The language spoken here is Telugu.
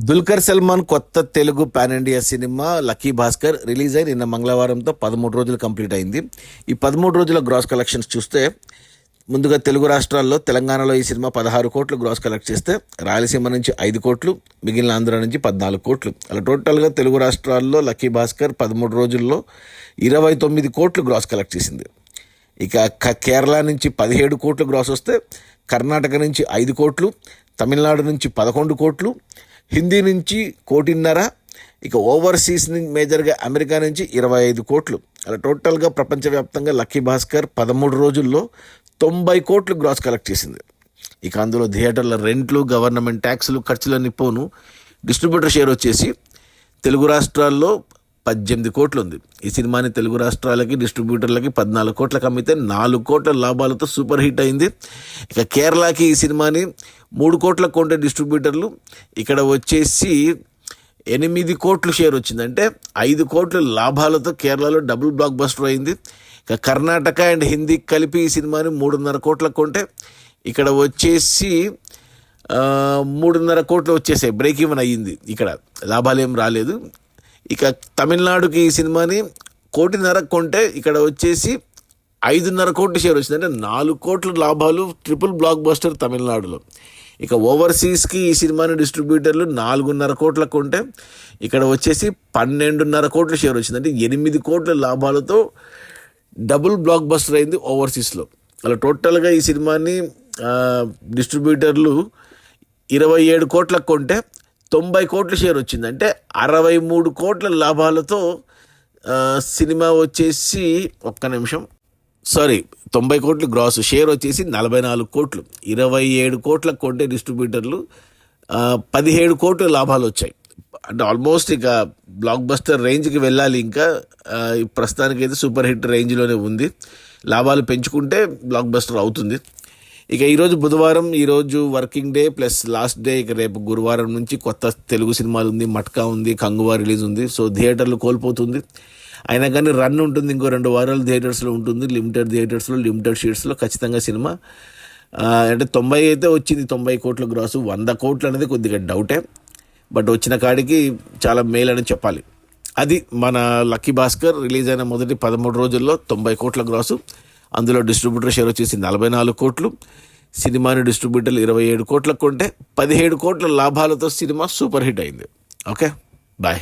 దుల్కర్ సల్మాన్ కొత్త Telugu pan India cinema lucky Bhaskar release అయి నిన్న మంగళవారంతో 13 రోజులు కంప్లీట్ అయింది. ఈ 13 రోజుల గ్రాస్ కలెక్షన్స్ చూస్తే ముందుగా తెలుగు రాష్ట్రాల్లో తెలంగాణలో ఈ సినిమా 16 కోట్లు గ్రాస్ కలెక్ట్ చేస్తే, రాయలసీమ నుంచి 5 కోట్లు, మిగిలిన ఆంధ్ర నుంచి 14 కోట్లు, అలా టోటల్గా తెలుగు రాష్ట్రాల్లో లక్కీ భాస్కర్ 13 రోజుల్లో 29 కోట్లు గ్రాస్ కలెక్ట్ చేసింది. ఇక కేరళ నుంచి 17 కోట్లు గ్రాస్ వస్తే, కర్ణాటక నుంచి 5 కోట్లు, తమిళనాడు నుంచి 11 కోట్లు, హిందీ నుంచి 1.5 కోటి, ఇక ఓవర్సీస్ మేజర్గా అమెరికా నుంచి 25 కోట్లు, అలా టోటల్గా ప్రపంచవ్యాప్తంగా లక్కీ భాస్కర్ 13 రోజుల్లో 90 కోట్లు గ్రాస్ కలెక్ట్ చేసింది. ఇక అందులో థియేటర్ల రెంట్లు, గవర్నమెంట్ ట్యాక్సులు, ఖర్చులన్నీ పోను డిస్ట్రిబ్యూటర్ షేర్ వచ్చేసి తెలుగు రాష్ట్రాల్లో 18 కోట్లు ఉంది. ఈ సినిమాని తెలుగు రాష్ట్రాలకి డిస్ట్రిబ్యూటర్లకి 14 కోట్లకు అమ్మితే 4 కోట్ల లాభాలతో సూపర్ హిట్ అయింది. ఇక కేరళకి ఈ సినిమాని 3 కోట్లకు కొంటే డిస్ట్రిబ్యూటర్లు, ఇక్కడ వచ్చేసి 8 కోట్లు షేర్ వచ్చింది. అంటే 5 కోట్ల లాభాలతో కేరళలో డబుల్ బ్లాక్ బస్టర్ అయింది. ఇక కర్ణాటక అండ్ హిందీ కలిపి ఈ సినిమాని 3.5 కోట్లకు కొంటే, ఇక్కడ వచ్చేసి 3.5 కోట్లు వచ్చేసాయి, బ్రేక్ ఈవెన్ అయ్యింది, ఇక్కడ లాభాలు ఏం రాలేదు. ఇక తమిళనాడుకి ఈ సినిమాని 1.5 కోటి కొంటే, ఇక్కడ వచ్చేసి 5.5 కోట్లు షేర్ వచ్చింది. అంటే 4 కోట్ల లాభాలు, ట్రిపుల్ బ్లాక్ బస్టర్ తమిళనాడులో. ఇక ఓవర్సీస్కి ఈ సినిమాని డిస్ట్రిబ్యూటర్లు 4.5 కోట్లకు కొంటే, ఇక్కడ వచ్చేసి 12.5 కోట్ల షేర్ వచ్చింది. అంటే 8 కోట్ల లాభాలతో డబుల్ బ్లాక్ బస్టర్ అయింది ఓవర్సీస్లో. అలా టోటల్గా ఈ సినిమాని డిస్ట్రిబ్యూటర్లు 27 కోట్లకు కొంటే 90 కోట్ల షేర్ వచ్చింది. అంటే 63 కోట్ల లాభాలతో సినిమా వచ్చేసి 90 కోట్లు గ్రాస్, షేర్ వచ్చేసి 44 కోట్లు, 27 కోట్లకు కొంటే డిస్ట్రిబ్యూటర్లు 17 కోట్ల లాభాలు వచ్చాయి. అంటే ఆల్మోస్ట్ ఇక బ్లాక్ బస్టర్ రేంజ్కి వెళ్ళాలి. ఇంకా ప్రస్తుతానికి అయితే సూపర్ హిట్ రేంజ్లోనే ఉంది. లాభాలు పెంచుకుంటే బ్లాక్ బస్టర్ అవుతుంది. ఇక ఈరోజు బుధవారం, ఈరోజు working day plus last day. ఇక రేపు గురువారం నుంచి కొత్త తెలుగు సినిమాలు ఉంది, మట్కా ఉంది, కంగువా రిలీజ్ ఉంది. సో థియేటర్లు కోల్పోతుంది, అయినా కానీ రన్ ఉంటుంది. ఇంకో 2 వారాలు థియేటర్స్లో ఉంటుంది. లిమిటెడ్ థియేటర్స్లో, లిమిటెడ్ షీట్స్లో ఖచ్చితంగా సినిమా. అంటే 90 అయితే వచ్చింది, 90 కోట్ల గ్రాసు. 100 కోట్లు అనేది కొద్దిగా డౌటే, బట్ వచ్చిన కాడికి చాలా మేలు అని చెప్పాలి. అది మన లక్కీ భాస్కర్ రిలీజ్ అయిన మొదటి 13 రోజుల్లో 90 కోట్ల గ్రాసు. అందులో డిస్ట్రిబ్యూటర్ షేర్ వచ్చేసి 44 కోట్లు, సినిమాని డిస్ట్రిబ్యూటర్లు 27 కోట్లకు కొంటే 17 కోట్ల లాభాలతో సినిమా సూపర్ హిట్ అయింది. Okay, bye.